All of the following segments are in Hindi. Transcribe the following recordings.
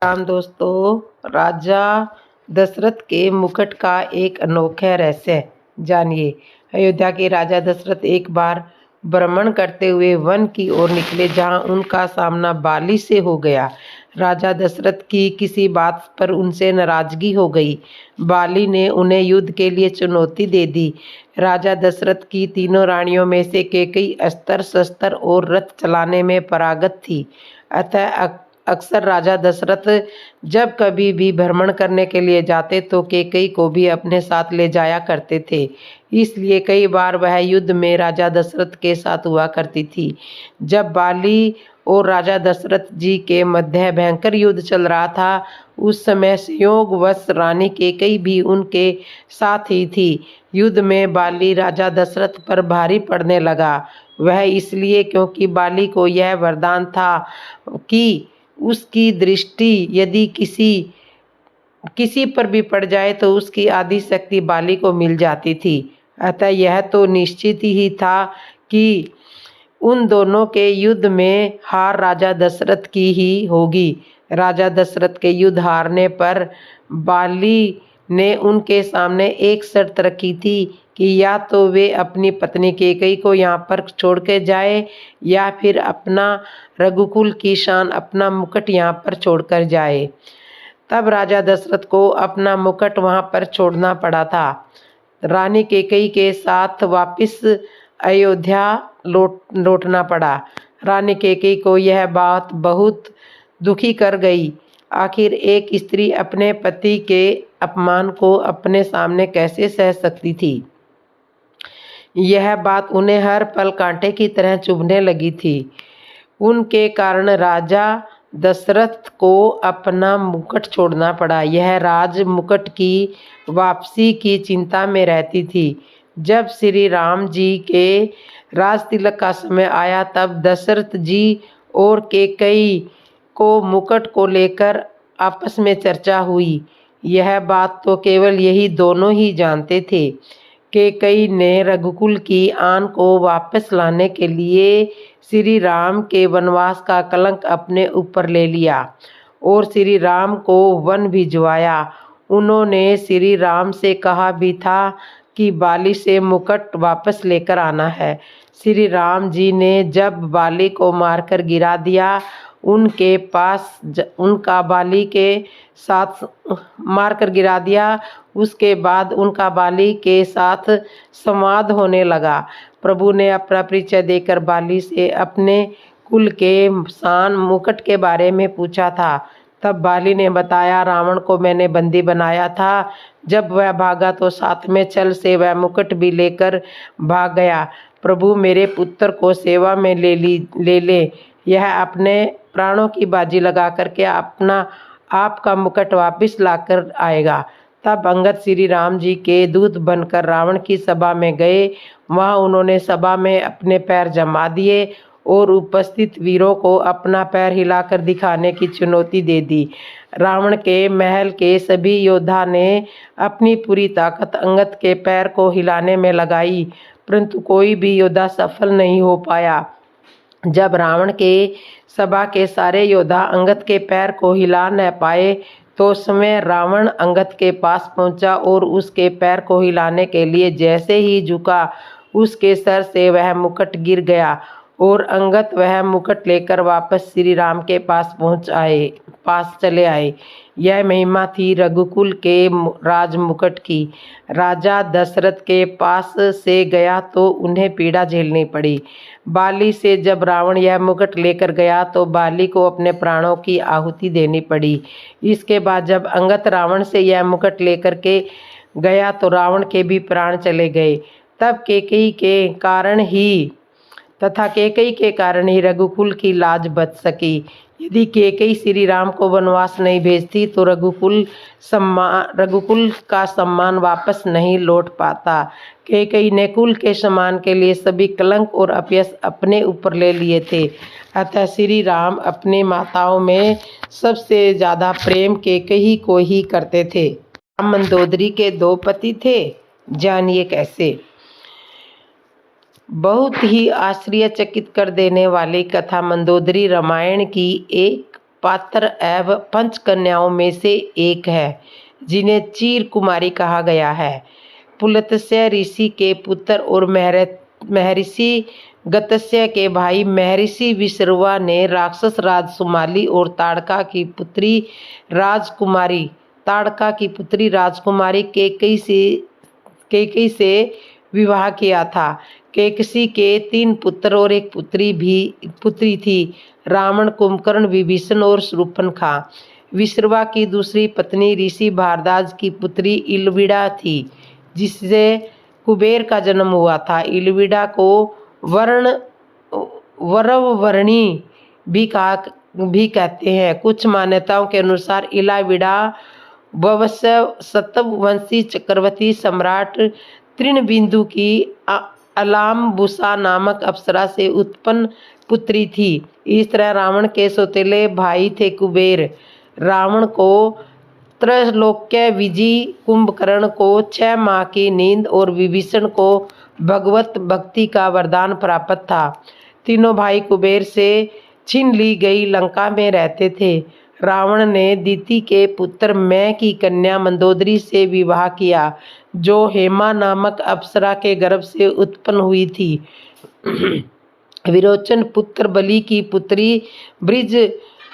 राम दोस्तों, राजा दशरथ के मुकुट का एक अनोखा रहस्य जानिए। अयोध्या के राजा दशरथ एक बार भ्रमण करते हुए वन की ओर निकले, जहां उनका सामना बाली से हो गया। राजा दशरथ की किसी बात पर उनसे नाराजगी हो गई। बाली ने उन्हें युद्ध के लिए चुनौती दे दी। राजा दशरथ की तीनों रानियों में से कैकेयी अस्त्र शस्त्र और रथ चलाने में पारंगत थी। अतः अक्सर राजा दशरथ जब कभी भी भ्रमण करने के लिए जाते तो कैकेयी को भी अपने साथ ले जाया करते थे। इसलिए कई बार वह युद्ध में राजा दशरथ के साथ हुआ करती थी। जब बाली और राजा दशरथ जी के मध्य भयंकर युद्ध चल रहा था, उस समय संयोगवश रानी कैकेयी भी उनके साथ ही थी। युद्ध में बाली राजा दशरथ पर भारी पड़ने लगा। वह इसलिए क्योंकि बाली को यह वरदान था कि उसकी दृष्टि यदि किसी पर भी पड़ जाए तो उसकी आधी शक्ति बाली को मिल जाती थी। अतः यह तो निश्चित ही था कि उन दोनों के युद्ध में हार राजा दशरथ की ही होगी। राजा दशरथ के युद्ध हारने पर बाली ने उनके सामने एक शर्त रखी थी कि या तो वे अपनी पत्नी कैकेयी को यहाँ पर छोड़ के जाए, या फिर अपना रघुकुल की शान, अपना मुकुट यहाँ पर छोड़कर जाए। तब राजा दशरथ को अपना मुकुट वहाँ पर छोड़ना पड़ा था। रानी कैकेयी के साथ वापस अयोध्या लौटना पड़ा। रानी कैकेयी को यह बात बहुत दुखी कर गई। आखिर एक स्त्री अपने पति के अपमान को अपने सामने कैसे सह सकती थी। यह बात उन्हें हर पल कांटे की तरह चुभने लगी थी। उनके कारण राजा दशरथ को अपना मुकुट छोड़ना पड़ा। यह राज मुकुट की वापसी की चिंता में रहती थी। जब श्री राम जी के राज तिलक का समय आया, तब दशरथ जी और कैकेयी को मुकुट को लेकर आपस में चर्चा हुई। यह बात तो केवल यही दोनों ही जानते थे। कैकेयी ने रघुकुल की आन को वापस लाने के लिए श्री राम के वनवास का कलंक अपने ऊपर ले लिया और श्री राम को वन भिजवाया। उन्होंने श्री राम से कहा भी था कि बाली से मुकुट वापस लेकर आना है। श्री राम जी ने जब बाली को मारकर गिरा दिया, उनका बाली के साथ मारकर गिरा दिया, उसके बाद उनका बाली के साथ संवाद होने लगा। प्रभु ने अपना परिचय देकर बाली से अपने कुल के शान मुकुट के बारे में पूछा था। तब बाली ने बताया, रावण को मैंने बंदी बनाया था। जब वह भागा तो साथ में छल से वह मुकुट भी लेकर भाग गया। प्रभु मेरे पुत्र को सेवा में ले ले। यह अपने प्राणों की बाजी लगा करके अपना आपका मुकुट वापस लाकर आएगा। तब अंगद श्री राम जी के दूत बनकर रावण की सभा में गए। वहां उन्होंने सभा में अपने पैर जमा दिए और उपस्थित वीरों को अपना पैर हिलाकर दिखाने की चुनौती दे दी। रावण के महल के सभी योद्धा ने अपनी पूरी ताकत अंगद के पैर को हिलाने में लगाई, परंतु कोई भी योद्धा सफल नहीं हो पाया। जब रावण के सभा के सारे योद्धा अंगद के पैर को हिला न पाए, तो समय रावण अंगद के पास पहुंचा और उसके पैर को हिलाने के लिए जैसे ही झुका, उसके सर से वह मुकुट गिर गया और अंगद वह मुकुट लेकर वापस श्री राम के पास चले आए। यह महिमा थी रघुकुल के राज मुकुट की। राजा दशरथ के पास से गया तो उन्हें पीड़ा झेलनी पड़ी। बाली से जब रावण यह मुकुट लेकर गया तो बाली को अपने प्राणों की आहुति देनी पड़ी। इसके बाद जब अंगद रावण से यह मुकुट लेकर के गया तो रावण के भी प्राण चले गए। कैकेयी के कारण ही रघुकुल की लाज बच सकी। यदि कैकेयी श्री राम को वनवास नहीं भेजती तो रघुकुल का सम्मान वापस नहीं लौट पाता। कैकेयी ने कुल के सम्मान के लिए सभी कलंक और अपयश अपने ऊपर ले लिए थे। अतः श्री राम अपने माताओं में सबसे ज़्यादा प्रेम कैकेयी को ही करते थे। राम मंदोदरी के 2 पति थे, जानिए कैसे। बहुत ही आश्चर्यचकित कर देने वाली कथा मंदोदरी रामायण की एक पात्र एवं पंच कन्याओं में से एक है, जिन्हें चीर कुमारी कहा गया है। पुलत्स्य ऋषि के पुत्र और महर्षि गत्स्य के भाई महर्षि विश्रवा ने राक्षस राज सुमाली और ताड़का की पुत्री राजकुमारी केकई से विवाह किया था। केकसी के 3 पुत्र और एक पुत्री थी, रावण, कुंभकर्ण, विभीषण और शूर्पणखा। विश्रवा की दूसरी पत्नी ऋषि भारद्वाज की पुत्री इलविड़ा थी, जिससे कुबेर का जन्म हुआ था। इलविड़ा को वरवर्णी भी कहते हैं। कुछ मान्यताओं के अनुसार इलाविड़ा सतवंशी चक्रवर्ती सम्राट तृणबिंदु की अलाम्बुसा नामक अप्सरा से उत्पन्न पुत्री थी। इस तरह रावण के सौतेले भाई थे कुबेर। रावण को त्रैलोक्य विजयी, कुंभकर्ण को 6 माह की नींद और विभीषण को भगवत भक्ति का वरदान प्राप्त था। तीनों भाई कुबेर से छीन ली गई लंका में रहते थे। रावण ने दिति के पुत्र मैं की कन्या मंदोदरी से विवाह किया, जो हेमा नामक अप्सरा के गर्भ से उत्पन्न हुई थी। विरोचन पुत्र बलि की पुत्री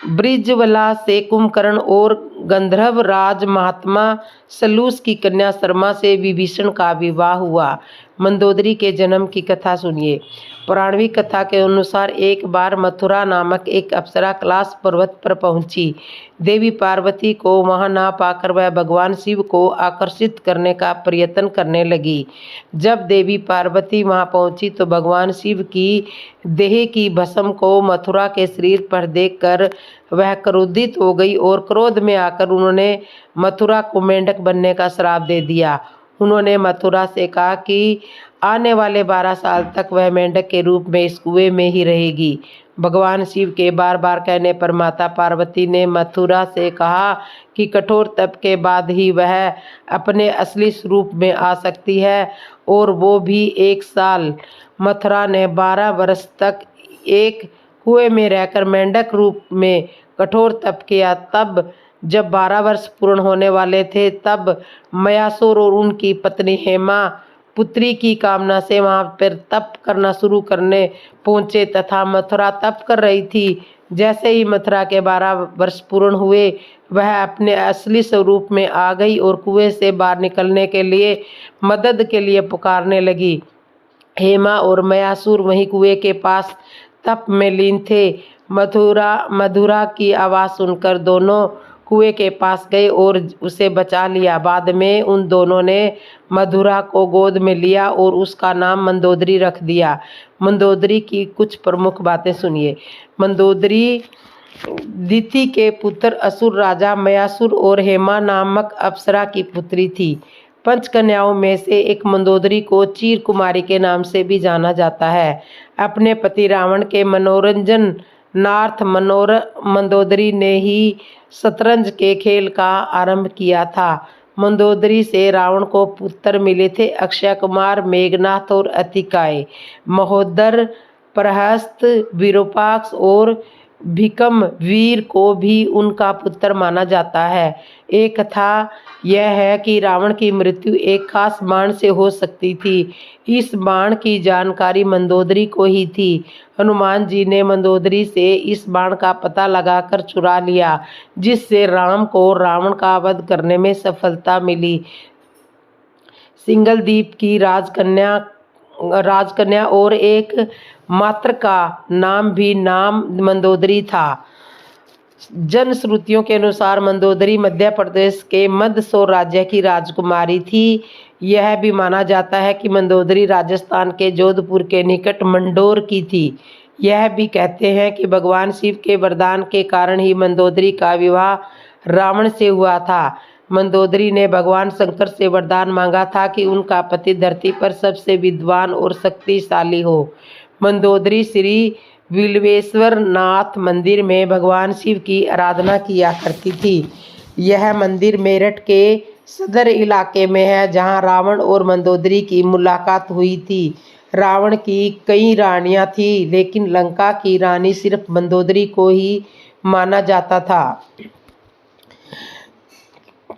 ब्रिजवला से कुंभकर्ण और गंधर्व राज महात्मा सलूस की कन्या शर्मा से विभीषण का विवाह हुआ। मंदोदरी के जन्म की कथा सुनिए। पौराणिक कथा के अनुसार एक बार मथुरा नामक एक अप्सरा कैलाश पर्वत पर पहुंची। देवी पार्वती को वहां ना पाकर वह भगवान शिव को आकर्षित करने का प्रयत्न करने लगी। जब देवी पार्वती वहां पहुंची तो भगवान शिव की देह की भस्म को मथुरा के शरीर पर देखकर वह क्रोधित हो गई और क्रोध में आकर उन्होंने मथुरा को मेंढक बनने का श्राप दे दिया। उन्होंने मथुरा से कहा कि आने वाले 12 साल तक वह मेंढक के रूप में इस कुएं में ही रहेगी। भगवान शिव के बार बार कहने पर माता पार्वती ने मथुरा से कहा कि कठोर तप के बाद ही वह अपने असली स्वरूप में आ सकती है, और वो भी 1 साल। मथुरा ने 12 वर्ष तक एक कुएं में रहकर मेंढक रूप में कठोर तप किया। तब जब 12 वर्ष पूर्ण होने वाले थे, तब मयासुर और उनकी पत्नी हेमा पुत्री की कामना से वहां पर तप करना शुरू करने पहुंचे तथा मथुरा तप कर रही थी। जैसे ही मथुरा के 12 वर्ष पूर्ण हुए, वह अपने असली स्वरूप में आ गई और कुएं से बाहर निकलने के लिए मदद के लिए पुकारने लगी। हेमा और मयासुर वहीं कुएं के पास तप में लीन थे। मधुरा की आवाज़ सुनकर दोनों कुएं के पास गए और उसे बचा लिया। बाद में उन दोनों ने मधुरा को गोद में लिया और उसका नाम मंदोदरी रख दिया। मंदोदरी की कुछ प्रमुख बातें सुनिए। मंदोदरी दिति के पुत्र असुर राजा मयासुर और हेमा नामक अप्सरा की पुत्री थी। 5 कन्याओं में से एक मंदोदरी को चीर कुमारी के नाम से भी जाना जाता है। अपने पति रावण के मनोरंजन नार्थ मंदोदरी ने ही शतरंज के खेल का आरंभ किया था। मंदोदरी से रावण को पुत्र मिले थे अक्षय कुमार, मेघनाथ और अतिकाय। महोदर, प्रहस्त, विरूपाक्ष और भिकम वीर को भी उनका पुत्र माना जाता है। एक कथा यह है कि रावण की मृत्यु एक खास बाण से हो सकती थी। इस बाण की जानकारी मंदोदरी को ही थी। हनुमान जी ने मंदोदरी से इस बाण का पता लगाकर चुरा लिया, जिससे राम को रावण का वध करने में सफलता मिली। सिंगल द्वीप की राजकन्या और एक मात्र का नाम भी मंदोदरी था। जन श्रुतियों के अनुसार मंदोदरी मध्य प्रदेश के मंदसौर राज्य की राजकुमारी थी। यह भी माना जाता है कि मंदोदरी राजस्थान के जोधपुर के निकट मंडोर की थी। यह भी कहते हैं कि भगवान शिव के वरदान के कारण ही मंदोदरी का विवाह रावण से हुआ था। मंदोदरी ने भगवान शंकर से वरदान मांगा था कि उनका पति धरती पर सबसे विद्वान और शक्तिशाली हो। मंदोदरी श्री बिल्वेश्वर नाथ मंदिर में भगवान शिव की आराधना किया करती थी। यह मंदिर मेरठ के सदर इलाके में है, जहां रावण और मंदोदरी की मुलाकात हुई थी। रावण की कई रानियां थी, लेकिन लंका की रानी सिर्फ मंदोदरी को ही माना जाता था।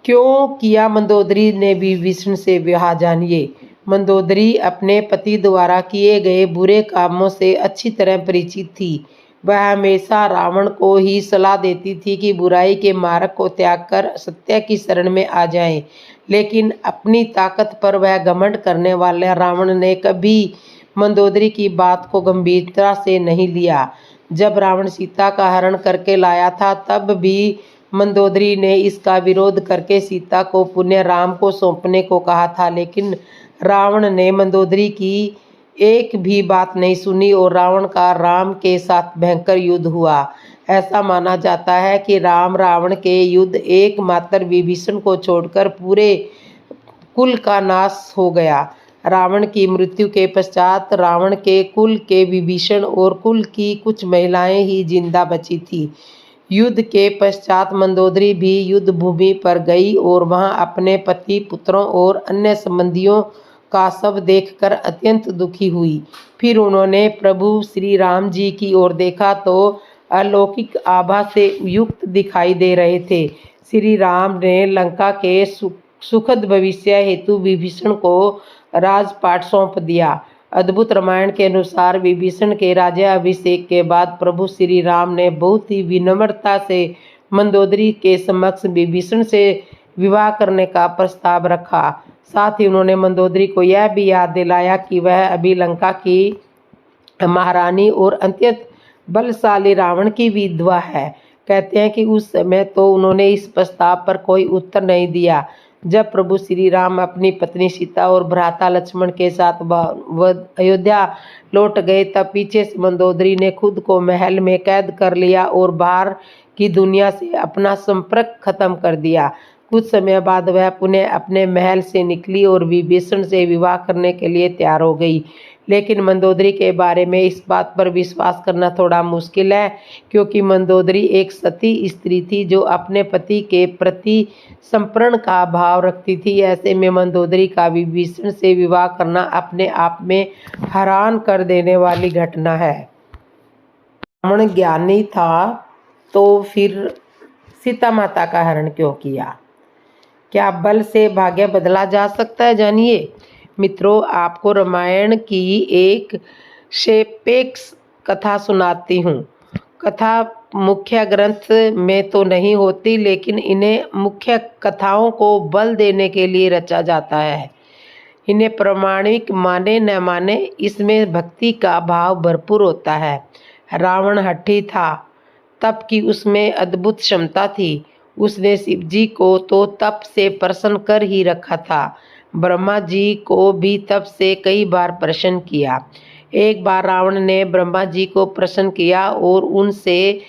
क्यों किया मंदोदरी ने विभीषण से विवाह, जानिए। मंदोदरी अपने पति द्वारा किए गए बुरे कामों से अच्छी तरह परिचित थी। वह हमेशा रावण को ही सलाह देती थी कि बुराई के मार्ग को त्याग कर सत्य की शरण में आ जाएं। लेकिन अपनी ताकत पर वह घमंड करने वाले रावण ने कभी मंदोदरी की बात को गंभीरता से नहीं लिया। जब रावण सीता का हरण करके लाया था, तब भी मंदोदरी ने इसका विरोध करके सीता को पुनः राम को सौंपने को कहा था। लेकिन रावण ने मंदोदरी की एक भी बात नहीं सुनी और रावण का राम के साथ भयंकर युद्ध हुआ। ऐसा माना जाता है कि राम रावण के युद्ध एकमात्र विभीषण को छोड़कर पूरे कुल का नाश हो गया। रावण की मृत्यु के पश्चात रावण के कुल के विभीषण और कुल की कुछ महिलाएं ही जिंदा बची थी। युद्ध के पश्चात मंदोदरी भी युद्ध भूमि पर गई और वहां अपने पति, पुत्रों और अन्य संबंधियों का शव देखकर अत्यंत दुखी हुई। फिर उन्होंने प्रभु श्री राम जी की ओर देखा तो अलौकिक आभा से युक्त दिखाई दे रहे थे। श्री राम ने लंका के सुखद भविष्य हेतु विभीषण को राजपाट सौंप दिया। अद्भुत रामायण के अनुसार विभीषण के राज्याभिषेक के बाद प्रभु श्री राम ने बहुत ही विनम्रता से मंदोदरी के समक्ष विभीषण से विवाह करने का प्रस्ताव रखा। साथ ही उन्होंने मंदोदरी को यह भी याद दिलाया कि वह अभी लंका की महारानी और अत्यंत बलशाली रावण की विधवा है। कहते हैं कि उस समय तो उन्होंने इस प्रस्ताव पर कोई उत्तर नहीं दिया। जब प्रभु श्री राम अपनी पत्नी सीता और भ्राता लक्ष्मण के साथ अयोध्या लौट गए, तब पीछे से मंदोदरी ने खुद को महल में कैद कर लिया और बाहर की दुनिया से अपना संपर्क खत्म कर दिया। कुछ समय बाद वह पुनः अपने महल से निकली और विभीषण से विवाह करने के लिए तैयार हो गई। लेकिन मंदोदरी के बारे में इस बात पर विश्वास करना थोड़ा मुश्किल है, क्योंकि मंदोदरी एक सती स्त्री थी जो अपने पति के प्रति समर्पण का भाव रखती थी। ऐसे में मंदोदरी का विभीषण से विवाह करना अपने आप में हैरान कर देने वाली घटना है। रावण ज्ञानी था तो फिर सीता माता का हरण क्यों किया? क्या बल से भाग्य बदला जा सकता है? जानिए मित्रों, आपको रामायण की एक सापेक्ष कथा सुनाती हूँ। कथा मुख्य ग्रंथ में तो नहीं होती, लेकिन इन्हें मुख्य कथाओं को बल देने के लिए रचा जाता है। इन्हें प्रामाणिक माने न माने, इसमें भक्ति का भाव भरपूर होता है। रावण हठी था, तप की उसमें अद्भुत क्षमता थी। उसने शिव जी को तो तप से प्रसन्न कर ही रखा था। ब्रह्मा जी को भी तप से कई बार प्रसन्न किया। एक बार रावण ने ब्रह्मा जी को प्रसन्न किया और उनसे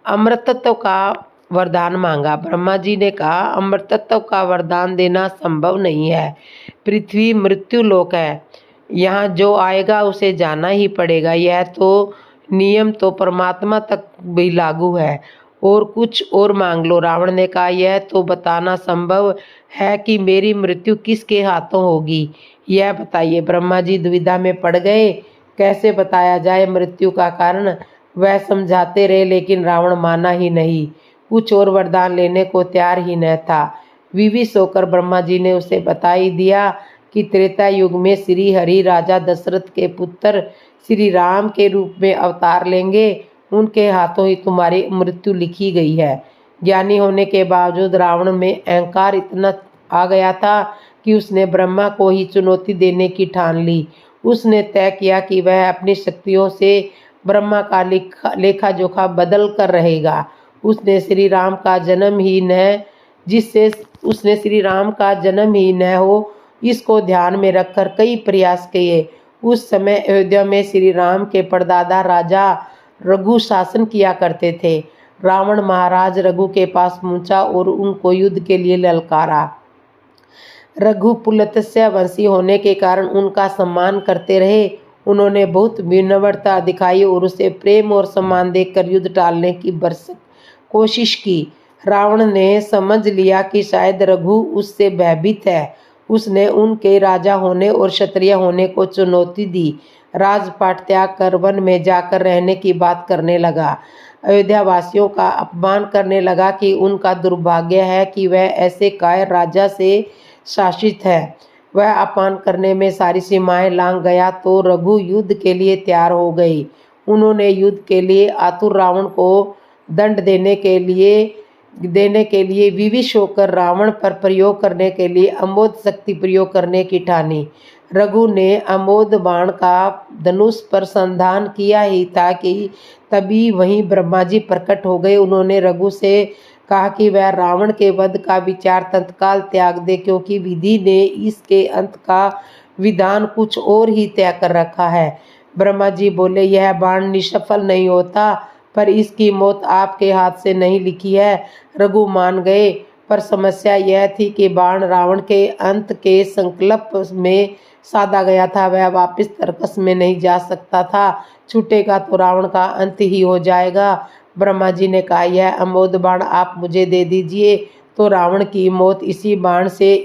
अमृतत्व का वरदान मांगा। ब्रह्मा जी ने कहा, अमृतत्व का वरदान देना संभव नहीं है। पृथ्वी मृत्यु लोक है, यहाँ जो आएगा उसे जाना ही पड़ेगा। यह तो नियम तो परमात्मा तक भी लागू है। और कुछ और मांग लो। रावण ने कहा, यह तो बताना संभव है कि मेरी मृत्यु किसके हाथों होगी, यह बताइए। ब्रह्मा जी दुविधा में पड़ गए, कैसे बताया जाए मृत्यु का कारण। वह समझाते रहे, लेकिन रावण माना ही नहीं, कुछ और वरदान लेने को तैयार ही न था। विवश होकर ब्रह्मा जी ने उसे बता ही दिया कि त्रेता युग में श्री हरि राजा दशरथ के पुत्र श्री राम के रूप में अवतार लेंगे। उनके हाथों ही तुम्हारी मृत्यु लिखी गई है। ज्ञानी होने के बावजूद रावण में अहंकार इतना आ गया था कि उसने ब्रह्मा को ही चुनौती देने की ठान ली। उसने तय किया कि वह अपनी शक्तियों से ब्रह्मा का लेखा जोखा बदल कर रहेगा। उसने श्री राम का जन्म ही न हो, इसको ध्यान में रखकर कई प्रयास किए। उस समय अयोध्या में श्री राम के परदादा राजा रघु शासन किया करते थे। रावण महाराज रघु के पास पहुंचा और उनको युद्ध के लिए ललकारा। रघु पुलत्स्य वंशी होने के कारण उनका सम्मान करते रहे। उन्होंने बहुत विनम्रता दिखाई और उसे प्रेम और सम्मान देकर युद्ध टालने की भरसक कोशिश की। रावण ने समझ लिया कि शायद रघु उससे भयभीत है। उसने उनके राजा होने और क्षत्रिय होने को चुनौती दी। राजपाट त्याग कर वन में जाकर रहने की बात करने लगा। अयोध्या वासियों का अपमान करने लगा कि उनका दुर्भाग्य है कि वह ऐसे कायर राजा से शासित है। वह अपमान करने में सारी सीमाएं लांघ गया तो रघु युद्ध के लिए तैयार हो गई। उन्होंने युद्ध के लिए आतुर रावण को दंड देने के लिए विवश होकर रावण पर प्रयोग करने के लिए अमोद शक्ति प्रयोग करने की ठानी। रघु ने अमोद बाण का धनुष पर संधान किया ही था कि तभी वहीं ब्रह्मा जी प्रकट हो गए। उन्होंने रघु से कहा कि वह रावण के वध का विचार तत्काल त्याग दे, क्योंकि विधि ने इसके अंत का विधान कुछ और ही तय कर रखा है। ब्रह्मा जी बोले, यह बाण निष्फल नहीं होता, पर इसकी मौत आपके हाथ से नहीं लिखी है। रघु मान गए, पर समस्या यह थी कि बाण रावण के अंत के संकल्प में साधा गया था। वह वापस तरकस में नहीं जा सकता था। छूटेगा तो रावण का अंत ही हो जाएगा। ब्रह्मा जी ने कहा, यह अमोद बाण आप मुझे दे दीजिए तो रावण की मौत इसी बाण से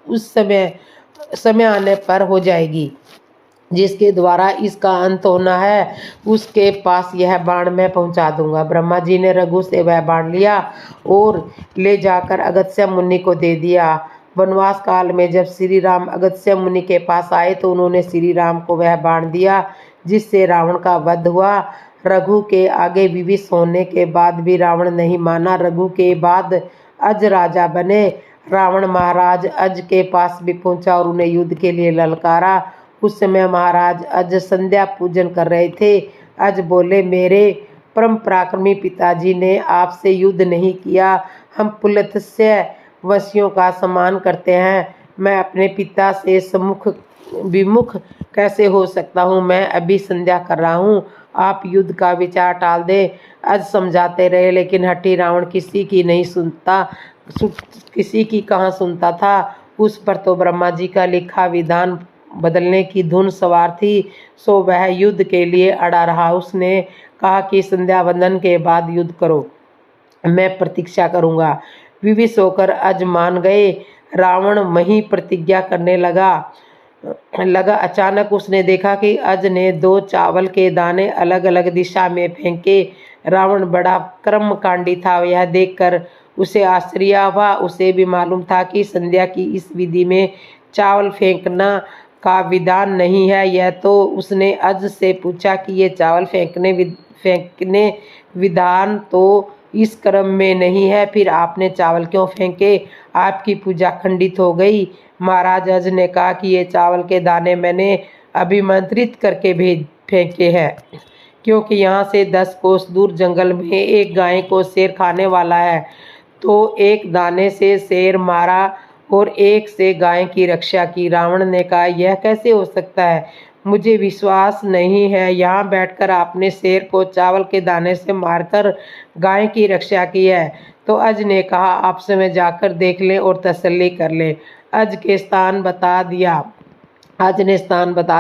उस समय आने पर हो जाएगी जिसके द्वारा इसका अंत होना है। उसके पास यह बाण मैं पहुंचा दूंगा। ब्रह्मा जी ने रघु से वह बाण लिया और ले जाकर अगस्त्य मुनि को दे दिया। वनवास काल में जब श्री राम अगस्त्य मुनि के पास आए तो उन्होंने श्री राम को वह बाण दिया जिससे रावण का वध हुआ। रघु के आगे विवश होने के बाद भी रावण नहीं माना। रघु के बाद अज राजा बने। रावण महाराज अज के पास भी पहुंचा और उन्हें युद्ध के लिए ललकारा। उस समय महाराज अज संध्या पूजन कर रहे थे। अज बोले, मेरे परम पराक्रमी पिताजी ने आपसे युद्ध नहीं किया। हम पुलत्स्य वंशियों का सम्मान करते हैं। मैं अपने पिता से विमुख कैसे हो सकता हूँ? मैं अभी संध्या कर रहा हूँ। आप युद्ध का विचार टाल दे। अज समझाते रहे, लेकिन हठी रावण किसी की कहाँ सुनता था। उस पर तो ब्रह्मा जी का लिखा विधान बदलने की धुन सवार थी, सो वह युद्ध के लिए अड़ा रहा। उसने कहा कि संध्या वंदन के बाद युद्ध करो, मैं प्रतीक्षा करूंगा। विवश होकर अज मान गए। रावण वहीं प्रतिज्ञा करने लगा। अचानक उसने देखा कि अज ने 2 चावल के दाने अलग अलग दिशा में फेंके। रावण बड़ा कर्मकांडी था। यह देखकर उसे आश्चर्य हुआ। उसे भी मालूम था कि संध्या की इस विधि में चावल फेंकना का विधान नहीं है। यह तो उसने अज से पूछा कि ये चावल फेंकने विधान तो इस क्रम में नहीं है, फिर आपने चावल क्यों फेंके? आपकी पूजा खंडित हो गई। महाराज अज ने कहा कि ये चावल के दाने मैंने अभिमंत्रित करके फेंके हैं, क्योंकि यहाँ से 10 कोस दूर जंगल में एक गाय को शेर खाने वाला है, तो एक दाने से शेर मारा और एक से गाय की रक्षा की। रावण ने कहा, यह कैसे हो सकता है? मुझे विश्वास नहीं है। यहाँ बैठकर आपने शेर को चावल के दाने से मारकर गाय की रक्षा की है। तो अज ने कहा, आपसे मैं जाकर देख लें और तसल्ली कर लें। अज ने स्थान बता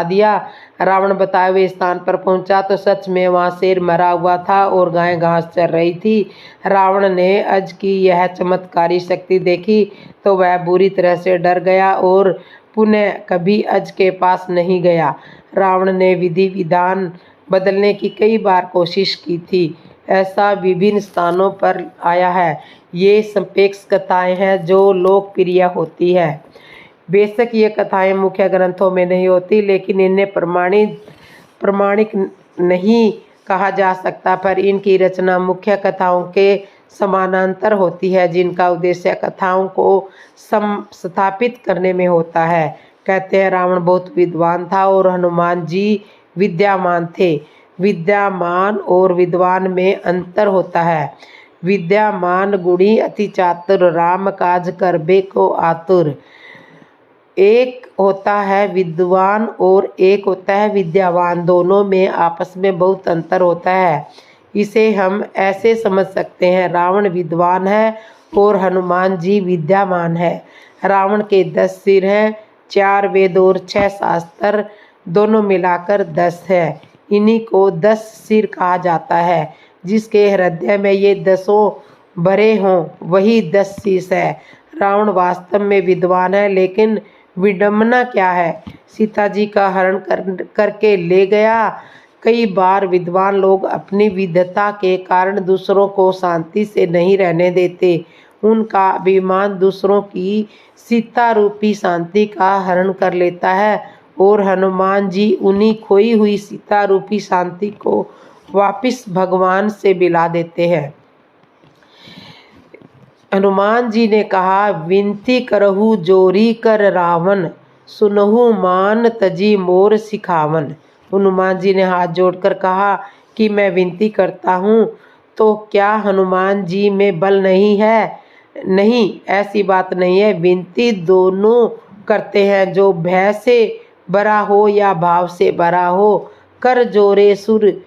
दिया। रावण बताए हुए स्थान पर पहुंचा तो सच में वहां शेर मरा हुआ था और गाय घास चर रही थी। रावण ने अज की यह चमत्कारी शक्ति देखी तो वह बुरी तरह से डर गया और पुनः कभी अज के पास नहीं गया। रावण ने विधि विधान बदलने की कई बार कोशिश की थी। ऐसा विभिन्न स्थानों पर आया है। ये संपेक्ष कथाएं हैं जो लोकप्रिय होती है। बेशक ये कथाएं मुख्य ग्रंथों में नहीं होती, लेकिन इन्हें प्रमाणिक नहीं कहा जा सकता, पर इनकी रचना मुख्य कथाओं के समानांतर होती है, जिनका उद्देश्य कथाओं को स्थापित करने में होता है। कहते हैं, रावण बहुत विद्वान था और हनुमान जी विद्यामान थे। विद्यामान और विद्वान में अंतर होता है। विद्यामान गुणी अति चातुर, राम काज करबे को आतुर। एक होता है विद्वान और एक होता है विद्यावान। दोनों में आपस में बहुत अंतर होता है। इसे हम ऐसे समझ सकते हैं, रावण विद्वान है और हनुमान जी विद्यामान है। रावण के 10 सिर हैं, 4 वेद और 6 शास्त्र, दोनों मिलाकर 10 है। इन्हीं को 10 सिर कहा जाता है। जिसके हृदय में ये 10 भरे हों वही 10 शीश है। रावण वास्तव में विद्वान है, लेकिन विडंबना क्या है? सीता जी का हरण करके ले गया, कई बार विद्वान लोग अपनी विद्वता के कारण दूसरों को शांति से नहीं रहने देते। उनका अभिमान दूसरों की सीता रूपी शांति का हरण कर लेता है और हनुमान जी उन्हीं खोई हुई सीता रूपी शांति को वापिस भगवान से मिला देते हैं। हनुमान जी ने कहा, विनती करहु जोरी कर रावण, सुनहु मान तजी मोर सिखावन। हनुमान जी ने हाथ जोड़कर कहा कि मैं विनती करता हूँ, तो क्या हनुमान जी में बल नहीं है? नहीं, ऐसी बात नहीं है। विनती दोनों करते हैं, जो भय से भरा हो या भाव से भरा हो। कर जोरे सुर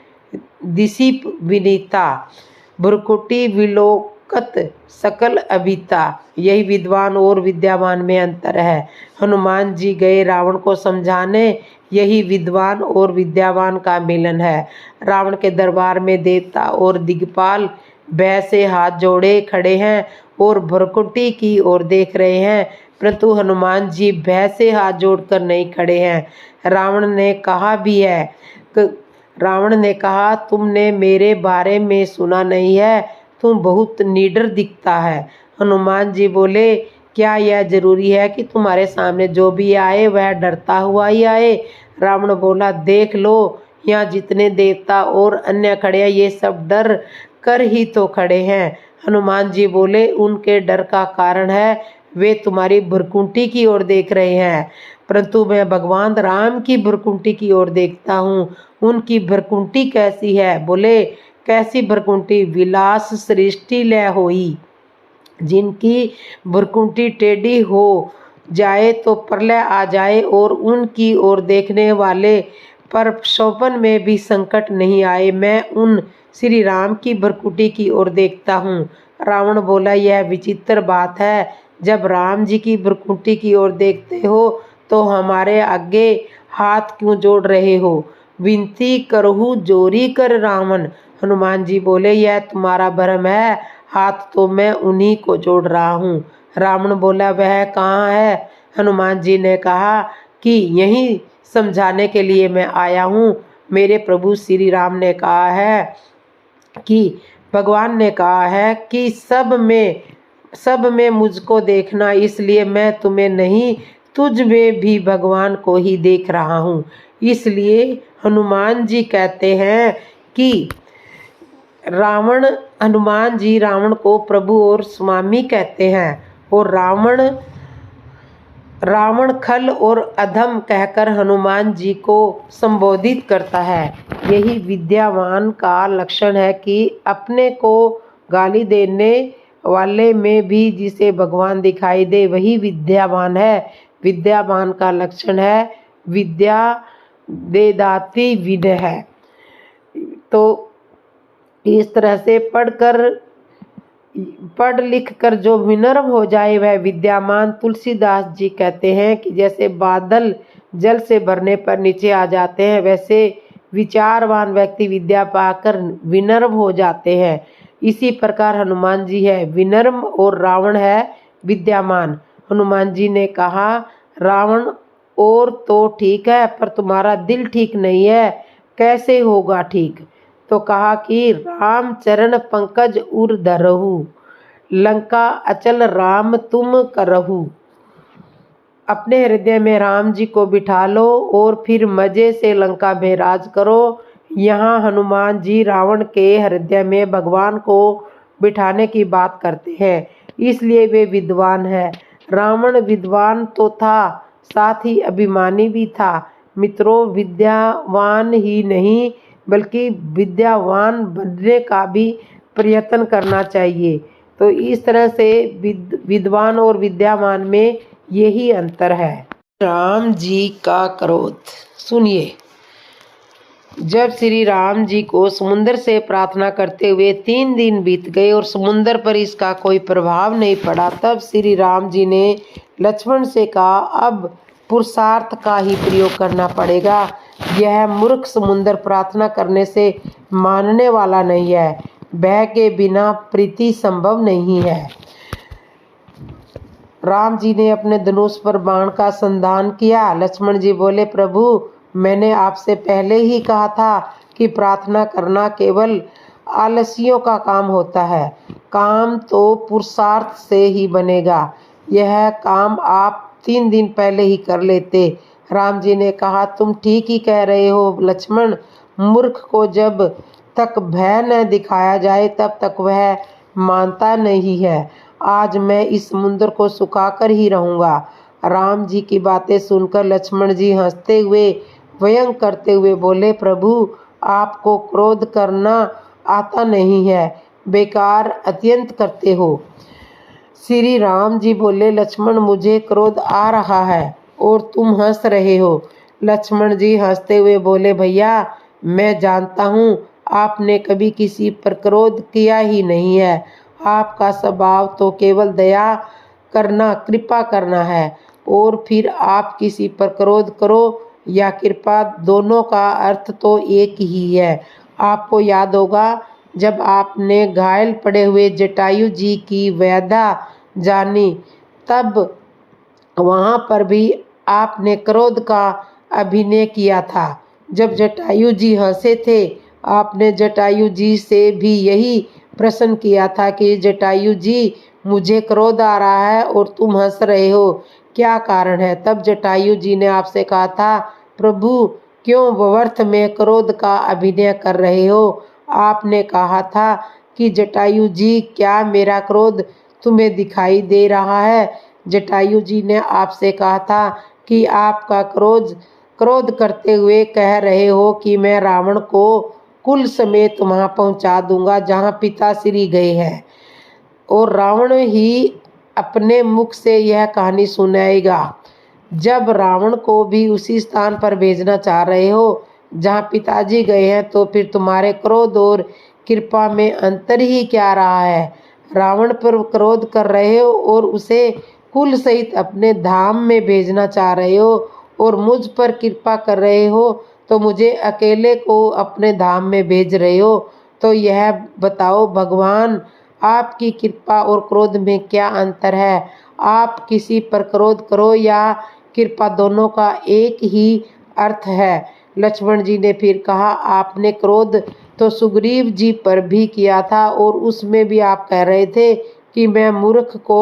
दिसी विनीता, भ्रुकुटी विलोकत सकल अभिता। यही विद्वान और विद्यावान में अंतर है। हनुमान जी गए रावण को समझाने, यही विद्वान और विद्यावान का मिलन है। रावण के दरबार में देवता और दिग्पाल भय से हाथ जोड़े खड़े हैं और भ्रुकुटी की ओर देख रहे हैं, परंतु हनुमान जी भय से हाथ जोड़कर नहीं खड़े हैं। रावण ने कहा भी है, रावण ने कहा, तुमने मेरे बारे में सुना नहीं है, तुम बहुत निडर दिखता है। हनुमान जी बोले, क्या यह जरूरी है कि तुम्हारे सामने जो भी आए वह डरता हुआ ही आए? रावण बोला, देख लो, यहाँ जितने देवता और अन्य खड़े हैं, ये सब डर कर ही तो खड़े हैं। हनुमान जी बोले, उनके डर का कारण है वे तुम्हारी भ्रुकुटी की ओर देख रहे हैं, परंतु मैं भगवान राम की भ्रुकुटी की ओर देखता हूँ। उनकी भ्रुकुटी कैसी है? बोले, कैसी भ्रुकुटी? विलास सृष्टि लय होई। जिनकी भ्रुकुटी टेढ़ी हो जाए तो प्रलय आ जाए और उनकी ओर देखने वाले पर शोभन में भी संकट नहीं आए। मैं उन श्री राम की भ्रुकुटी की ओर देखता हूँ। रावण बोला, यह विचित्र बात है। जब राम जी की भ्रुकुटी की ओर देखते हो तो हमारे आगे हाथ क्यों जोड़ रहे हो? विनती करहु जोरी कर रावण। हनुमान जी बोले, यह तुम्हारा भ्रम है, हाथ तो मैं उन्हीं को जोड़ रहा हूँ। रावण बोला, वह कहाँ है? हनुमान जी ने कहा कि यही समझाने के लिए मैं आया हूँ। मेरे प्रभु श्री राम ने कहा है कि भगवान ने कहा है कि सब में मुझको देखना, इसलिए मैं तुम्हें नहीं, तुझ में भी भगवान को ही देख रहा हूँ। इसलिए हनुमान जी कहते हैं कि हनुमान जी रावण को प्रभु और स्वामी कहते हैं और रावण खल और अधम कहकर हनुमान जी को संबोधित करता है। यही विद्यावान का लक्षण है कि अपने को गाली देने वाले में भी जिसे भगवान दिखाई दे, वही विद्यावान है। विद्यावान का लक्षण है विद्या देदाती विनय है। तो इस तरह से पढ़ लिख कर जो विनम्र हो जाए वह विद्यामान। तुलसीदास जी कहते हैं कि जैसे बादल जल से भरने पर नीचे आ जाते हैं, वैसे विचारवान व्यक्ति विद्या पाकर विनम्र हो जाते हैं। इसी प्रकार हनुमान जी है विनम्र और रावण है विद्यामान। हनुमान जी ने कहा, रावण और तो ठीक है, पर तुम्हारा दिल ठीक नहीं है, कैसे होगा ठीक? तो कहा कि राम चरण पंकज उर धरहु, लंका अचल राम तुम करहु। अपने हृदय में राम जी को बिठा लो और फिर मजे से लंका में राज करो। यहाँ हनुमान जी रावण के हृदय में भगवान को बिठाने की बात करते हैं, इसलिए वे विद्वान हैं। रावण विद्वान तो था, साथ ही अभिमानी भी था। मित्रों, विद्यावान ही नहीं बल्कि विद्यावान बनने का भी प्रयत्न करना चाहिए। तो इस तरह से विद्वान और विद्यावान में यही अंतर है। राम जी का क्रोध सुनिए। जब श्री राम जी को समुद्र से प्रार्थना करते हुए 3 दिन बीत गए और समुद्र पर इसका कोई प्रभाव नहीं पड़ा, तब श्री राम जी ने लक्ष्मण से कहा, अब पुरुषार्थ का ही प्रयोग करना पड़ेगा। यह मूर्ख समुद्र प्रार्थना करने से मानने वाला नहीं है। भय के बिना प्रीति संभव नहीं है। राम जी ने अपने धनुष पर बाण का संधान किया। लक्ष्मण जी बोले, प्रभु, मैंने आपसे पहले ही कहा था कि प्रार्थना करना केवल आलसियों का काम होता है। काम तो पुरुषार्थ से ही बनेगा। यह काम आप 3 दिन पहले ही कर लेते। राम जी ने कहा, तुम ठीक ही कह रहे हो लक्ष्मण। मूर्ख को जब तक भय न दिखाया जाए तब तक वह मानता नहीं है। आज मैं इस समुद्र को सुखाकर ही रहूंगा। राम जी की बातें सुनकर लक्ष्मण जी हंसते हुए व्यंग करते हुए बोले, प्रभु आपको क्रोध करना आता नहीं है, बेकार अत्यंत करते हो। श्री राम जी बोले, लक्ष्मण मुझे क्रोध आ रहा है और तुम हंस रहे हो। लक्ष्मण जी हंसते हुए बोले, भैया मैं जानता हूँ आपने कभी किसी पर क्रोध किया ही नहीं है। आपका स्वभाव तो केवल दया करना, कृपा करना है। और फिर आप किसी पर क्रोध करो या कृपा, दोनों का अर्थ तो एक ही है। आपको याद होगा जब आपने घायल पड़े हुए जटायु जी की व्यथा जानी, तब वहाँ पर भी आपने क्रोध का अभिनय किया था। जब जटायु जी हंसे थे, आपने जटायु जी से भी यही प्रश्न किया था कि जटायु जी मुझे क्रोध आ रहा है और तुम हंस रहे हो, क्या कारण है? तब जटायु जी ने आपसे कहा था, प्रभु क्यों व्यर्थ में क्रोध का अभिनय कर रहे हो? आपने कहा था कि जटायु जी क्या मेरा क्रोध तुम्हें दिखाई दे रहा है? जटायु जी ने आपसे कहा था कि आपका क्रोध करते हुए कह रहे हो कि मैं रावण को कुल समेत वहां पहुंचा दूंगा जहां पिता श्री गए हैं, और रावण ही अपने मुख से यह कहानी सुनाएगा। जब रावण को भी उसी स्थान पर भेजना चाह रहे हो जहां पिताजी गए हैं, तो फिर तुम्हारे क्रोध और कृपा में अंतर ही क्या रहा है? रावण पर क्रोध कर रहे हो और उसे कुल सहित अपने धाम में भेजना चाह रहे हो, और मुझ पर कृपा कर रहे हो तो मुझे अकेले को अपने धाम में भेज रहे हो। तो यह बताओ भगवान, आपकी कृपा और क्रोध में क्या अंतर है? आप किसी पर क्रोध करो या कृपा, दोनों का एक ही अर्थ है। लक्ष्मण जी ने फिर कहा, आपने क्रोध तो सुग्रीव जी पर भी किया था और उसमें भी आप कह रहे थे कि मैं मूर्ख को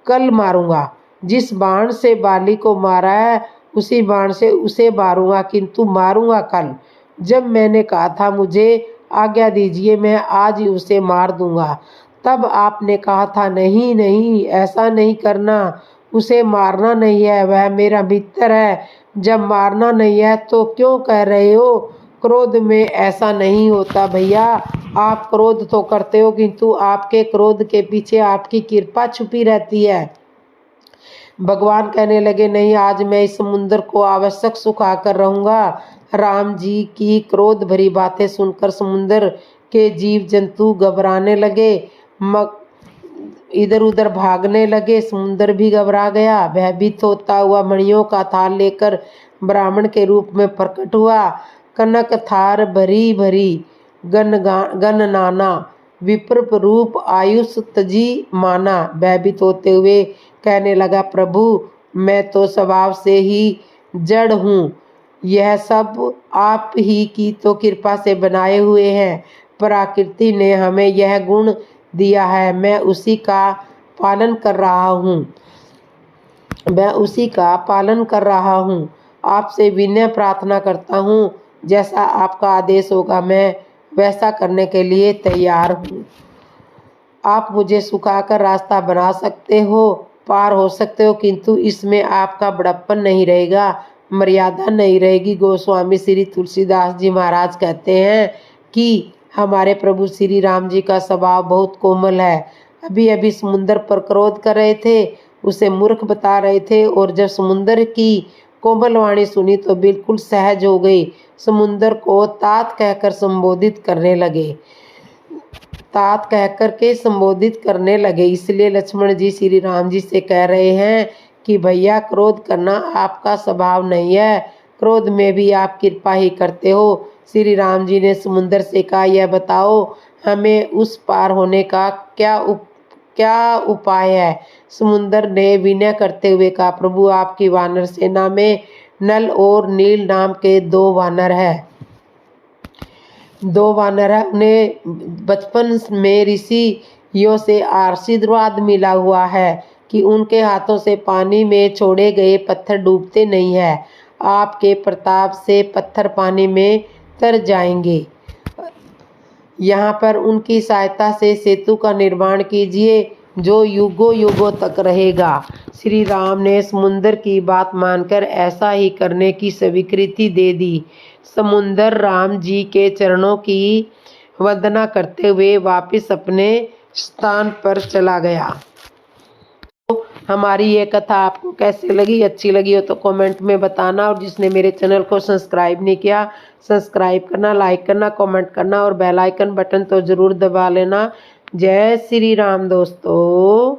कल मारूंगा। जिस बाण से बाली को मारा है उसी बाण से उसे मारूंगा, किंतु मारूंगा कल। जब मैंने कहा था मुझे आज्ञा दीजिए, मैं आज ही उसे मार दूंगा, तब आपने कहा था नहीं नहीं ऐसा नहीं करना, उसे मारना नहीं है, वह मेरा मित्र है। जब मारना नहीं है तो क्यों कह रहे हो? क्रोध में ऐसा नहीं होता भैया। आप क्रोध तो करते हो किंतु आपके क्रोध के पीछे आपकी कृपा छुपी रहती है। भगवान कहने लगे, नहीं आज मैं इस समुद्र को आवश्यक सुखा कर रहूंगा। राम जी की क्रोध भरी बातें सुनकर समुद्र के जीव जंतु घबराने लगे, इधर उधर भागने लगे। समुद्र भी घबरा गया। भयभीत होता हुआ मणियों का थाल लेकर ब्राह्मण के रूप में प्रकट हुआ। कनक थार भरी भरी गन नाना विप्र रूप आयुष तजी माना। भयभीत होते हुए कहने लगा, प्रभु मैं तो स्वभाव से ही जड़ हूँ, यह सब आप ही की तो कृपा से बनाए हुए हैं। प्रकृति ने हमें यह गुण दिया है, मैं उसी का पालन कर रहा हूँ। आपसे विनय प्रार्थना करता हूँ, जैसा आपका आदेश होगा मैं वैसा करने के लिए तैयार हूँ। आप मुझे सुखाकर रास्ता बना सकते हो, पार हो सकते हो, किंतु इसमें आपका बड़प्पन नहीं रहेगा, मर्यादा नहीं रहेगी। गोस्वामी श्री तुलसीदास जी महाराज कहते हैं कि हमारे प्रभु श्री राम जी का स्वभाव बहुत कोमल है। अभी अभी समुद्र पर क्रोध कर रहे थे, उसे मूर्ख बता रहे थे, और जब समुद्र की कोमल वाणी सुनी तो बिल्कुल सहज हो गई। समुद्र को तात कहकर संबोधित करने लगे। इसलिए लक्ष्मण जी श्री राम जी से कह रहे हैं कि भैया क्रोध करना आपका स्वभाव नहीं है, क्रोध में भी आप कृपा ही करते हो। श्री राम जी ने समुद्र से कहा, यह बताओ हमें उस पार होने का क्या उपाय है? समुद्र ने विनय करते हुए कहा, प्रभु आपकी वानर सेना में नल और नील नाम के 2 वानर हैं। दो वानर है, उन्हें बचपन में ऋषियों से आशीर्वाद मिला हुआ है कि उनके हाथों से पानी में छोड़े गए पत्थर डूबते नहीं है। आपके प्रताप से पत्थर पानी में तर जाएंगे। यहाँ पर उनकी सहायता से सेतु का निर्माण कीजिए जो युगों युगों तक रहेगा। श्री राम ने समुद्र की बात मानकर ऐसा ही करने की स्वीकृति दे दी। समुद्र राम जी के चरणों की वंदना करते हुए वापस अपने स्थान पर चला गया। तो हमारी ये कथा आपको कैसी लगी? अच्छी लगी हो तो कमेंट में बताना, और जिसने मेरे चैनल को सब्सक्राइब नहीं किया, सब्सक्राइब करना, लाइक करना, कमेंट करना और बेल आइकन बटन तो ज़रूर दबा लेना। जय श्री राम दोस्तों।